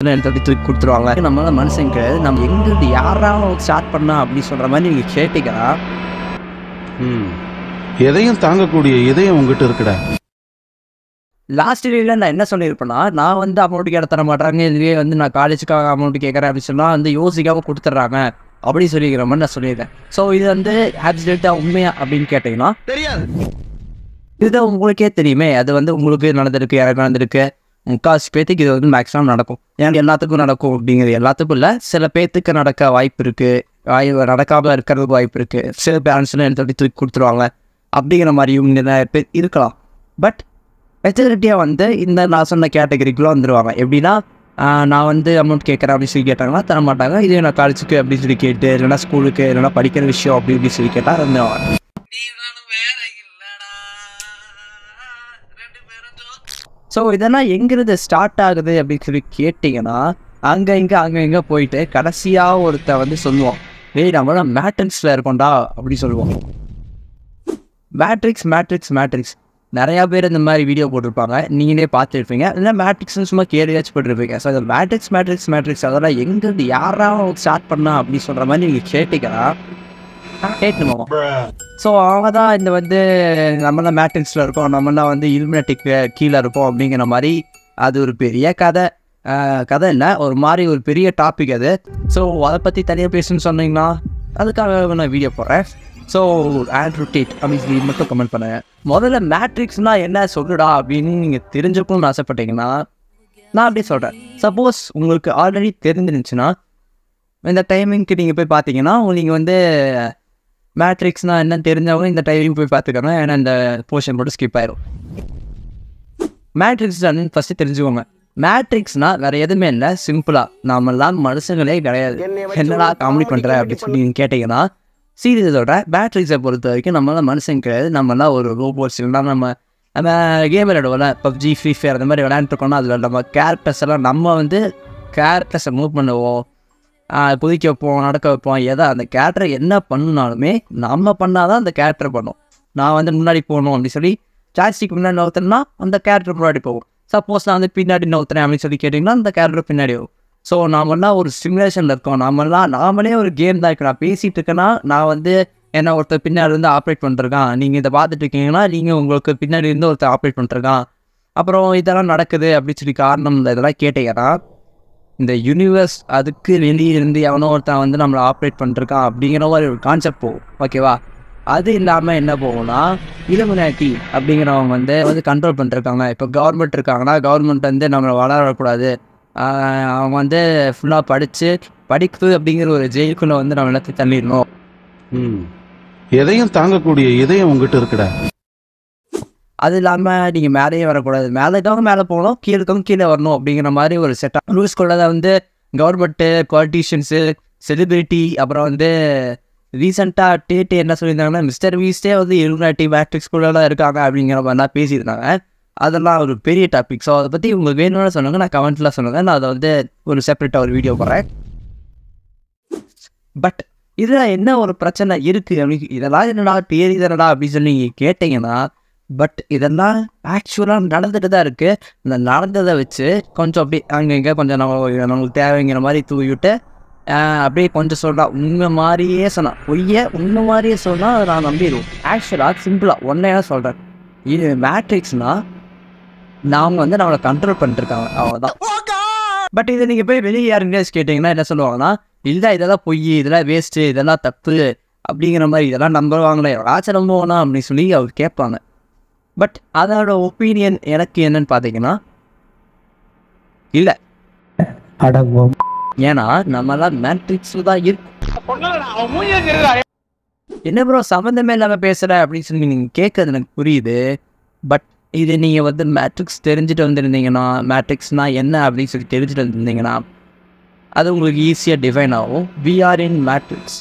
தூக்கி கொடுத்துருவாங்க. நம்மளால மனுஷன் கிடையாது. நம்ம எங்கிருந்து யாராலும் ஸ்டார்ட் பண்ணா அப்படின்னு சொல்ற மாதிரி நீங்க கேட்டீங்கன்னா எதையும் தாங்கக்கூடிய இதயம் உங்ககிட்ட இருக்குடா. லாஸ்ட் இயர்ல நான் என்ன சொல்லியிருப்பேன்னா, நான் வந்து அமௌண்ட் கேட்ட தர மாட்டாங்க, இதுவே வந்து நான் காலேஜுக்காக அமௌண்ட் கேட்குறேன் அப்படின்னு சொன்னா வந்து யோசிக்காம கொடுத்துட்றாங்க அப்படின்னு சொல்லிக்கிற மாதிரி நான் சொல்லியிருக்கேன். ஸோ இது வந்து ஆப்சல்யூட்டா உண்மையா அப்படின்னு கேட்டீங்கன்னா தெரியாது. இதுதான் உங்களுக்கே தெரியுமே. அது வந்து உங்களுக்கு நடந்திருக்கு, எனக்கு நடந்திருக்கு, முக்கால்வாசி பேத்துக்கு இது வந்து மேக்ஸிமம் நடக்கும். ஏன்னா எல்லாத்துக்கும் நடக்கும் அப்படிங்கிறது எல்லாத்துக்கும் இல்லை, சில பேத்துக்கு நடக்க வாய்ப்பு இருக்கு, நடக்காம இருக்கிறதுக்கு வாய்ப்பு இருக்கு. சில பேரண்ட்ஸ்லாம் தூக்கி கொடுத்துருவாங்க அப்படிங்கிற மாதிரியும் நிறைய பேர் இருக்கலாம். பட் மெஜாரிட்டியாக வந்து இந்த நான் சொன்ன கேட்டகரிக்குள்ளே வந்துடுவாங்க. எப்படின்னா நான் வந்து அமௌண்ட் கேட்குறேன் அப்படின்னு சொல்லி கேட்டாங்கன்னா தர மாட்டாங்க. இதே நான் காலேஜுக்கு அப்படின்னு சொல்லி கேட்டு, இல்லைன்னா ஸ்கூலுக்கு, இல்லைன்னா படிக்கிற விஷயம் அப்படி இப்படி சொல்லி கேட்டால் வந்துடுவாங்க. ஸோ இதெல்லாம் எங்கிருந்து ஸ்டார்ட் ஆகுது அப்படின்னு சொல்லி கேட்டிங்கன்னா அங்கே இங்கே போயிட்டு கடைசியாக ஒருத்தர் வந்து சொல்லுவோம், டேய் நம்மள மேட்ரிக்ஸில் இருக்கோண்டா அப்படி சொல்லுவோம். மேட்ரிக்ஸ் நிறையா பேர் இந்த மாதிரி வீடியோ போட்டிருப்பாங்க, நீங்களே பார்த்துருப்பீங்க. இல்லை மேட்ரிக்ஸ்னு சும்மா கேள்வியாச்சும் போட்டிருப்பீங்க. ஸோ இந்த மேட்ரிக்ஸ் அதெல்லாம் எங்கிருந்து யாராலும் ஸ்டார்ட் பண்ணா அப்படின்னு சொல்கிற மாதிரி நீங்கள் கேட்டிங்கன்னா கேட்கணும். ஸோ அவங்க தான் இந்த வந்து நம்மளாம் மேட்ரிக்ஸில் இருக்கோம், நம்மளாம் வந்து இலுமினாட்டிக்கு கீழே இருக்கோம் அப்படிங்கிற மாதிரி. அது ஒரு பெரிய கதை இல்லை, ஒரு மாதிரி ஒரு பெரிய டாபிக் அது. ஸோ அதை பற்றி தனியாக பேசணும்னு சொன்னீங்கன்னா அதுக்காக நான் வீடியோ போடுறேன். ஸோ ஆண்ட்ரூ டேட் அப்படின்னு சொல்லி மட்டும் கமெண்ட் பண்ணுங்கள். முதல்ல மேட்ரிக்ஸ்னால் என்ன சொல்லுடா அப்படின்னு நீங்கள் தெரிஞ்சுக்கணும்னு ஆசைப்பட்டீங்கன்னா நான் அப்படி சொல்கிறேன். சப்போஸ் உங்களுக்கு ஆல்ரெடி தெரிஞ்சிருந்துச்சுன்னா இந்த டைமிங்க்கு நீங்கள் போய் பார்த்தீங்கன்னா நீங்கள் வந்து மேட்ரிக்ஸ்னால் என்னன்னு தெரிஞ்சவங்க இந்த டைமிங் போய் பார்த்துக்கோங்க. ஏன்னா இந்த போர்ஷன் மட்டும் ஸ்கிப் ஆயிரும். மேட்ரிக்ஸ் ஃபஸ்ட்டு தெரிஞ்சுக்கோங்க. மேட்ரிக்ஸ்னால் வேறு எதுவுமே இல்லை, சிம்பிளாக நாமெல்லாம் மனுஷங்களே கிடையாது, என்னடா காமெடி பண்ணுற அப்படின்னு சொல்லி நீங்கள் கேட்டிங்கன்னா சீரியஸோட மேட்ரிக்ஸை பொறுத்த வரைக்கும் நம்மளாம் மனுஷன் கிடையாது. நம்மளாம் ஒரு ரோபோட்ஸ் இல்லைனா நம்ம கேம் விளையாடுவோம்ல, பப்ஜி, ஃப்ரீ ஃபயர் அந்த மாதிரி விளையாண்டுருக்கோம்னா அதில் நம்ம கேரக்டர்ஸ் எல்லாம் நம்ம வந்து கேரக்டர்ஸை மூவ் பண்ணுவோம், குதிக்க வைப்போம், நடக்க வைப்போம். அந்த கேரக்டரை என்ன பண்ணினாலுமே நம்ம பண்ணால் தான் அந்த கேரக்டர் பண்ணும். நான் வந்து முன்னாடி போகணும் அப்படின்னு சொல்லி ஜாஸ்டிக்கு முன்னாடி நோத்துனா அந்த கேரக்டர் முன்னாடி போகும். சப்போஸ் நான் வந்து பின்னாடி நோத்துறேன் அப்படின்னு சொல்லி கேட்டிங்கன்னா அந்த கேரக்டர் பின்னாடி போகும். ஸோ நாமெல்லாம் ஒரு சிமுலேஷனில் இருக்கோம். நாமளே ஒரு கேம் தான். நான் பேசிகிட்டு இருக்கேன்னா நான் வந்து என்ன ஒருத்தர் பின்னாடி இருந்து ஆப்ரேட் பண்ணிருக்கான், நீங்கள் இதை பார்த்துட்டு இருக்கீங்கன்னா நீங்கள் உங்களுக்கு பின்னாடி இருந்து ஒருத்தர் ஆப்ரேட் பண்ணிருக்கான். அப்புறம் இதெல்லாம் நடக்குது அப்படின்னு சொல்லி காரணம் இதெல்லாம் கேட்டீங்கன்னா இந்த யூனிவர்ஸ் அதுக்கு வெளியே இருந்து எவனோ ஒருத்தன் வந்து நம்மளை ஆப்ரேட் பண்ணிருக்கான் அப்படிங்கிற மாதிரி ஒரு கான்செப்ட் போகும். ஓகேவா? அது இல்லாமல் என்ன போகும்னா இலுமினாட்டி அப்படிங்கிறவங்க வந்து கண்ட்ரோல் பண்ணிருக்காங்க. இப்போ கவர்மெண்ட் இருக்காங்கன்னா கவர்மெண்ட் வந்து நம்மளை வளரக்கூடாது, அவங்க வந்து ஃபுல்லாக படிக்குது அப்படிங்கிற ஒரு ஜெயிலுக்குள்ளே வந்து நம்ம எல்லாத்தையும் தள்ளிடணும். எதையும் தாங்கக்கூடிய இதயம் உங்ககிட்ட இருக்குடா. அது இல்லாமல் நீங்கள் மேலேயே வரக்கூடாது, மேலே இருக்கவங்க மேலே போகணும், கீழே இருக்கவங்க கீழே வரணும் அப்படிங்கிற மாதிரி ஒரு செட்டாக ரூல்ஸ்குள்ளே வந்து கவர்மெண்ட்டு, பொலிட்டீஷியன்ஸு, செலிபிரிட்டி, அப்புறம் வந்து ரீசெண்டாக டேட்டு என்ன சொல்லியிருந்தாங்கன்னா மிஸ்டர் வீஸ்டே வந்து இலுமினாட்டி மேட்ரிக்ஸ்குள்ளே இருக்காங்க அப்படிங்கிற மாதிரிலாம் பேசியிருந்தாங்க. அதெல்லாம் ஒரு பெரிய டாபிக். ஸோ அதை பற்றி உங்களுக்கு வேணும்னு சொன்னாங்க, நான் கமெண்ட்டில் சொன்னாங்க, நான் அதை வந்து ஒரு செப்பரேட்டாக ஒரு வீடியோ போடுறேன். பட் இதில் என்ன ஒரு பிரச்சனை இருக்குது அப்படின்னு இதெல்லாம் என்னடா பேர் இதனடா அப்படின்னு சொல்லி நீங்கள் கேட்டிங்கன்னா பட் இதெல்லாம் ஆக்சுவலாக நடந்துட்டு தான் இருக்குது. இந்த நடந்ததை வச்சு கொஞ்சம் அப்படியே அங்கே இங்கே கொஞ்சம் நம்மளுக்கு தேவைங்கிற மாதிரி தூவிவிட்டு அப்படியே கொஞ்சம் சொன்னால் உண்மை மாதிரியே சொன்னால் உண்மை மாதிரியே சொன்னால் அதை நான் நம்பிடுவோம். ஆக்சுவலாக சிம்பிளாக ஒன்றையாக சொல்கிறேன், இது மேட்ரிக்ஸ்னால் நாம் வந்து நம்மளை கண்ட்ரோல் பண்ணிட்டுருக்காங்க, அவ்வளோதான். பட் இதை நீங்கள் போய் வெளியே யார் இங்கிலீஷ் கேட்டிங்கன்னா என்ன சொல்லுவாங்கன்னா, இல்லை இதெல்லாம் பொய், இதெல்லாம் வேஸ்ட்டு, இதெல்லாம் தப்பு அப்படிங்கிற மாதிரி, இதெல்லாம் நம்புவாங்களே ஆச்சை நம்புவோனா அப்படின்னு சொல்லி அவர் கேட்பாங்க. பட் அதோட ஒப்பீனியன் எனக்கு என்னன்னு பார்த்தீங்கன்னா இல்லை, அடங்கும். ஏன்னா நம்மளாம் மேட்ரிக்ஸில் தான் இருக்கும். என்ன ப்ரோ சம்மந்தமே இல்லாமல் பேசுகிற அப்படின்னு சொல்லி நீங்கள் கேட்குறது எனக்கு புரியுது. பட் இது நீங்கள் வந்து மேட்ரிக்ஸ் தெரிஞ்சுட்டு வந்திருந்தீங்கன்னா, மேட்ரிக்ஸ்னால் என்ன அப்படின்னு சொல்லி தெரிஞ்சுட்டு வந்திருந்தீங்கன்னா அது உங்களுக்கு ஈஸியாக டிஃபைன் ஆகும். விஆர் இன் மேட்ரிக்ஸ்.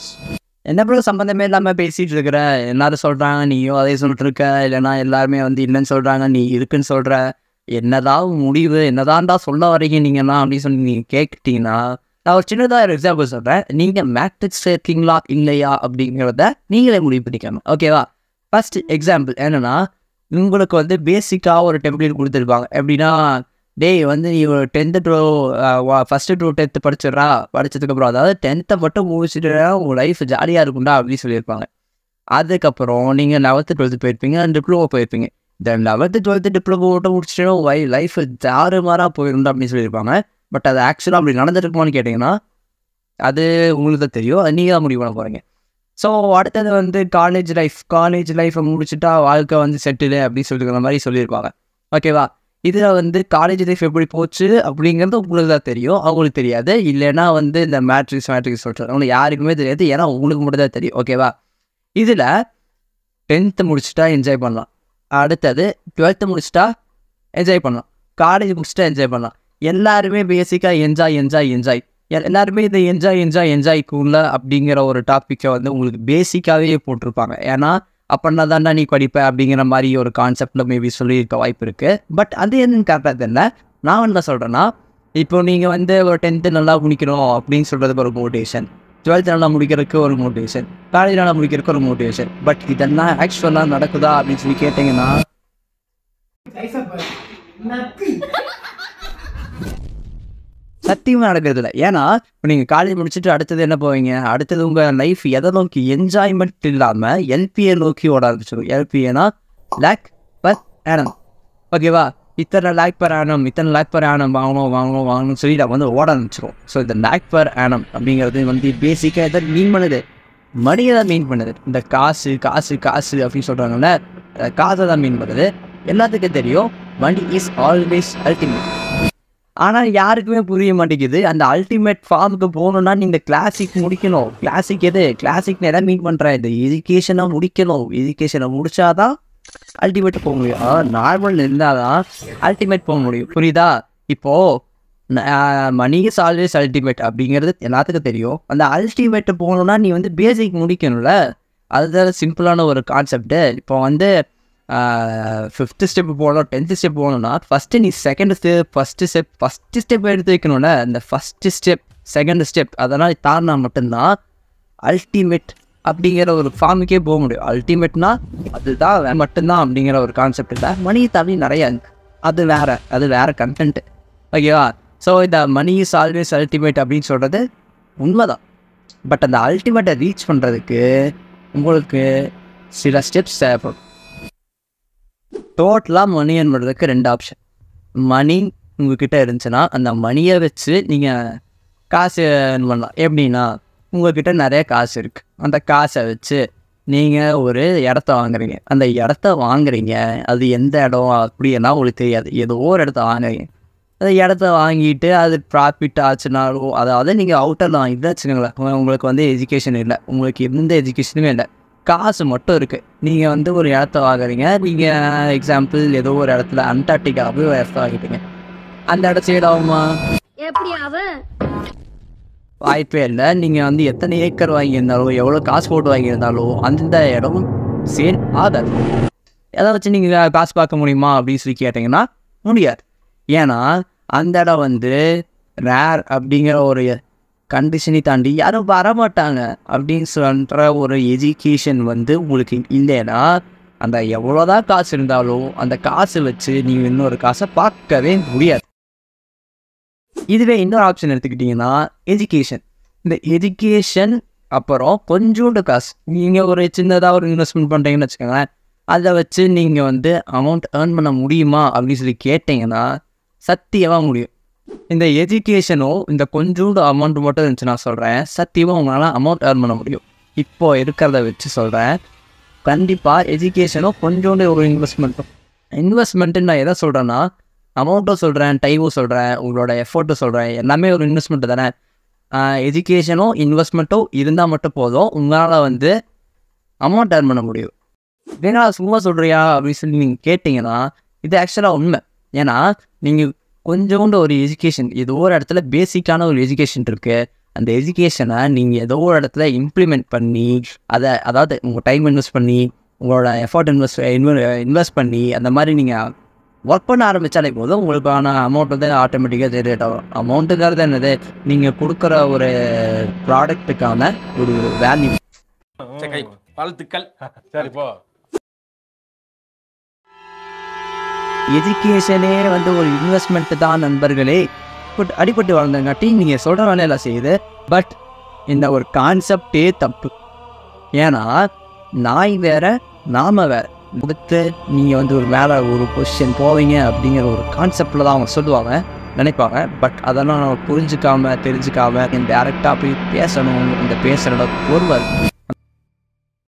என்ன ப்ரோ சம்மந்தமே இல்லாமல் பேசிகிட்டு இருக்கிற, எல்லாரும் சொல்கிறாங்க நீயும் அதே சொல்லிட்டு இருக்க, இல்லைனா எல்லாருமே வந்து இல்லைன்னு சொல்கிறாங்க நீ இருக்குன்னு சொல்கிற, என்னதான் முடிவு என்னதான்டா சொல்ல வரீங்க நீங்கள்லாம் அப்படின்னு சொல்லி நீங்கள் கேட்டுட்டீங்கன்னா நான் ஒரு சின்னதாக ஒரு எக்ஸாம்பிள் சொல்கிறேன். நீங்கள் மேட்ரிக்ஸ் இருக்கீங்களா இல்லையா அப்படிங்கிறத நீங்களே முடிவு பண்ணிக்கணும். ஓகேவா? ஃபர்ஸ்ட் எக்ஸாம்பிள் என்னென்னா, உங்களுக்கு வந்து பேசிக்காக ஒரு டெம்ப்ளேட் கொடுத்துருப்பாங்க. எப்படின்னா டேய் வந்து நீ ஒரு 10th to first to 10th படிச்சிடுறா, படிச்சதுக்கப்புறம் அதாவது 10th மட்டும் முடிச்சுட்டுனா உங்கள் லைஃப் ஜாலியாக இருக்கும்டா அப்படின்னு சொல்லியிருப்பாங்க. அதுக்கப்புறம் நீங்கள் 11th 12th போயிருப்பீங்க, டிப்ளமோ போயிருப்பீங்க. இந்த 11th 12th டிப்ளமோ மட்டும் முடிச்சுட்டு லைஃப் தாறுமாறாக போயிருந்தா அப்படின்னு சொல்லியிருப்பாங்க. பட் அது ஆக்சுவலாக அப்படி நடந்துருக்குமான்னு கேட்டிங்கன்னா அது உங்களுக்கு தான் தெரியும். அது நீங்கள் தான் முடிவு பண்ண போகிறீங்க. ஸோ அடுத்தது வந்து காலேஜ் லைஃப்பை முடிச்சுட்டா வாழ்க்கை வந்து செட்டிலு அப்படின்னு சொல்லிருக்கிற மாதிரி சொல்லியிருப்பாங்க. ஓகேவா? இதில் வந்து காலேஜ் லைஃப் எப்படி போச்சு அப்படிங்கிறது உங்களுக்கு தான் தெரியும், அவங்களுக்கு தெரியாது. இல்லைன்னா வந்து இந்த மேட்ரிக்ஸ் சொல்லிட்டு அவங்களுக்கு யாருக்குமே தெரியாது, ஏன்னா உங்களுக்கு மட்டும் தான் தெரியும். ஓகேவா? இதில் 10th முடிச்சுட்டா என்ஜாய் பண்ணலாம், அடுத்தது 12th முடிச்சுட்டா என்ஜாய் பண்ணலாம், காலேஜ் முடிச்சுட்டா என்ஜாய் பண்ணலாம். எல்லாருமே பேசிக்காக என்ஜாய் எல்லாருமே இந்த என்ஜாய்க்குள்ள அப்படிங்கிற ஒரு டாப்பிக்கை வந்து உங்களுக்கு பேசிக்காகவே போட்டிருப்பாங்க. ஏன்னா அப்படின்னா தாண்டா நீ படிப்ப அப்படிங்கிற மாதிரி ஒரு கான்செப்டில் மேபி சொல்லியிருக்க வாய்ப்பு இருக்குது. பட் அது என்னன்னு கரெக்டாக தெரியல. நான் என்ன சொல்கிறேன்னா, இப்போ நீங்கள் வந்து ஒரு 10th நல்லா முடிக்கணும் அப்படின்னு சொல்கிறதுக்கு ஒரு மோட்டிவேஷன், 12th நல்லா முடிக்கிறதுக்கு ஒரு மோட்டிவேஷன், காலேஜ் நல்லா முடிக்கிறதுக்கு ஒரு மோட்டிவேஷன். பட் இதெல்லாம் ஆக்சுவலாக நடக்குதா அப்படின்னு சொல்லி கேட்டிங்கன்னா சத்தியமாக நடக்கிறது இல்லை. ஏன்னா இப்போ நீங்கள் காலேஜ் முடிச்சுட்டு அடுத்தது என்ன போவீங்க, அடுத்தது உங்கள் லைஃப் எதை நோக்கி என்ஜாய்மெண்ட் இல்லாமல் எல்பிஏ நோக்கி ஓட ஆரம்பிச்சிடும். எல்பிஏனா லேக் பர் ஆனம். ஓகேவா? இத்தனை லேக் பர் ஆனம் வாங்கணும்னு சொல்லி நம்ம வந்து ஓட ஆரம்பிச்சிடும். ஸோ இந்த லேக் பர் ஆனம் அப்படிங்கிறது வந்து பேசிக்காக எதை மீன் பண்ணுது, மணியை தான் மீன் பண்ணுது. இந்த காசு அப்படின்னு சொல்கிறாங்கல்ல, காசை தான் மீன் பண்ணுது. எல்லாத்துக்கும் தெரியும் மணி இஸ் ஆல்வேஸ் அல்டிமேட். ஆனால் யாருக்குமே புரிய மாட்டேங்குது. அந்த அல்டிமேட் ஃபார்முக்கு போகணுன்னா நீங்கள் கிளாசிக் முடிக்கணும். கிளாசிக் எதாவது மீட் பண்ணுறேன், இந்த எஜுகேஷனை முடிக்கணும். எஜுகேஷனை முடிச்சாதான் அல்டிமேட் போக முடியும். நார்மல் இருந்தால் தான் அல்டிமேட் போக முடியும். புரியுதா? இப்போது மணி இஸ் ஆல்வேஸ் அல்டிமேட் அப்படிங்கிறது எல்லாத்துக்கும் தெரியும். அந்த அல்டிமேட்டு போகணுன்னா நீ வந்து பேசிக் முடிக்கணும்ல. அதுதான் சிம்பிளான ஒரு கான்செப்டு. இப்போ வந்து 5th ஸ்டெப் போகணும், 10th ஸ்டெப் போகணும்னா ஃபஸ்ட்டு நீ ஃபஸ்ட்டு ஸ்டெப் எடுத்து வைக்கணும்ல. இந்த ஃபஸ்ட்டு ஸ்டெப், செகண்ட் ஸ்டெப் அதெல்லாம் தாண்டினா மட்டும்தான் அல்டிமேட் அப்படிங்கிற ஒரு ஃபார்முக்கே போக முடியும். அல்டிமேட்னா அதுதான் மட்டும்தான் அப்படிங்கிற ஒரு கான்செப்ட் இல்லை. மணி தாண்டி நிறையா அது வேறு கண்டென்ட்டு. ஓகேவா? ஸோ இந்த மணி இஸ் ஆல்வேஸ் அல்டிமேட் அப்படின்னு சொல்கிறது உண்மைதான். பட் அந்த அல்டிமேட்டை ரீச் பண்ணுறதுக்கு உங்களுக்கு சில ஸ்டெப்ஸ் தேவைப்படும். டோட்டலாக மணி ஏர்ன் பண்ணுறதுக்கு 2 ஆப்ஷன். மணி உங்கள்கிட்ட இருந்துச்சுன்னா அந்த மணியை வச்சு நீங்கள் காசு ஏர்ன் பண்ணலாம். எப்படின்னா, உங்கள்கிட்ட நிறைய காசு இருக்குது, அந்த காசை வச்சு நீங்கள் ஒரு இடத்த வாங்குறீங்க. அந்த இடத்த வாங்குறீங்க, அது எந்த இடம் அப்படின்னா உங்களுக்கு தெரியாது, ஏதோ ஒரு இடத்த வாங்குறீங்க. அந்த இடத்த வாங்கிட்டு அது ப்ராஃபிட் ஆச்சுனாலும், அதாவது நீங்கள் அவுட்டரில் வாங்கிட்டு வச்சுக்கோங்களேன், உங்களுக்கு வந்து எஜுகேஷன் இல்லை, உங்களுக்கு எந்த எஜுகேஷனுமே இல்லை, காசு மட்டும் இருக்குது. நீங்கள் வந்து ஒரு இடத்த வாங்குறீங்க. நீங்கள் எக்ஸாம்பிள் ஏதோ ஒரு இடத்துல அண்டார்டிகா போய் ஒரு இடத்த வாங்கிட்டீங்க. அந்த இடம் சேல் ஆகுமா? வாய்ப்பே இல்லை. நீங்கள் வந்து எத்தனை ஏக்கர் வாங்கியிருந்தாலும், எவ்வளோ காசு போட்டு வாங்கியிருந்தாலும் அந்த இடம் சேல் ஆகாது. எதை வச்சு நீங்கள் காசு பார்க்க முடியுமா அப்படின்னு சொல்லி கேட்டிங்கன்னா முடியாது. ஏன்னா அந்த இடம் வந்து ரேர் அப்படிங்கிற ஒரு கண்டிஷனை தாண்டி யாரும் வரமாட்டாங்க அப்படின்னு சொல்கிற ஒரு எஜுகேஷன் வந்து உங்களுக்கு இல்லைன்னா, அந்த எவ்வளோதான் காசு இருந்தாலும் அந்த காசு வச்சு நீங்கள் இன்னொரு காசை பார்க்கவே முடியாது. இதுவே இன்னொரு ஆப்ஷன் எடுத்துக்கிட்டிங்கன்னா எஜுகேஷன். இந்த எஜுகேஷன் அப்புறம் கொஞ்சோண்டு காசு நீங்கள் ஒரு சின்னதாக ஒரு இன்வெஸ்ட்மெண்ட் பண்ணுறீங்கன்னு வச்சுக்கோங்களேன், அதை வச்சு நீங்கள் வந்து அமௌண்ட் ஏர்ன் பண்ண முடியுமா அப்படின்னு சொல்லி கேட்டிங்கன்னா சத்தியமாக முடியும். இந்த எஜுகேஷனோ இந்த கொஞ்சோண்டு அமௌண்ட் மட்டும் இருந்துச்சு நான் சொல்கிறேன், சத்தியமாக உங்களால் அமௌண்ட் ஏர்ன் பண்ண முடியும். இப்போது இருக்கிறத வச்சு சொல்கிறேன், கண்டிப்பாக எஜுகேஷனோ கொஞ்சோண்டு ஒரு இன்வெஸ்ட்மெண்ட்டு நான் எதை சொல்கிறேன்னா, அமௌண்ட்டும் சொல்கிறேன், டைமும் சொல்கிறேன், உங்களோட எஃபோர்ட்டும் சொல்கிறேன், எல்லாமே ஒரு இன்வெஸ்ட்மெண்ட்டு தானே. எஜுகேஷனோ இன்வெஸ்ட்மெண்ட்டோ இருந்தால் மட்டும் போதும், உங்களால் வந்து அமௌண்ட் ஏர்ன் பண்ண முடியும். ஏன்னா சும்மா சொல்கிறியா அப்படின்னு சொல்லி நீங்கள் கேட்டிங்கன்னா இது ஆக்சுவலாக உண்மை. ஏன்னா நீங்கள் கொஞ்சோண்டு ஒரு எஜுகேஷன், ஏதோ ஒரு இடத்துல பேசிக்கான ஒரு எஜுகேஷன் இருக்குது, அந்த எஜுகேஷனை நீங்கள் ஏதோ ஒரு இடத்துல இம்ப்ளிமெண்ட் பண்ணி அதாவது உங்கள் டைம் இன்வெஸ்ட் பண்ணி, உங்களோட எஃபோர்ட் இன்வெஸ்ட் பண்ணி அந்த மாதிரி நீங்கள் ஒர்க் பண்ண ஆரம்பித்தாலே போதும், உங்களுக்கான அமௌண்ட் வந்து ஆட்டோமேட்டிக்காக ஜென்ரேட் ஆகும். அமௌண்ட்டுங்கிறது என்னது, நீங்கள் கொடுக்குற ஒரு ப்ராடக்ட்டுக்கான ஒரு வேல்யூ. வாழ்த்துக்கள். சரி போ. எஜுகேஷனே வந்து ஒரு இன்வெஸ்ட்மெண்ட் தான் நண்பர்களே. பட் அடிபட்டு வளர்ந்தங்காட்டி நீங்கள் சொல்கிற வேலையெல்லாம் செய்யுது. பட் இந்த ஒரு கான்செப்டே தப்பு. ஏன்னா நாய் வேற நாம வேற. அடுத்து நீங்கள் வந்து ஒரு மேலே ஒரு பொசிஷன் போவீங்க அப்படிங்கிற ஒரு கான்செப்டில் தான் அவங்க சொல்லுவாங்க, நினைப்பாங்க. பட் அதெல்லாம் நம்ம புரிஞ்சுக்காம தெரிஞ்சுக்காம டேரெக்டாக போய் பேசணும். இந்த பேசுகிற பொறுமை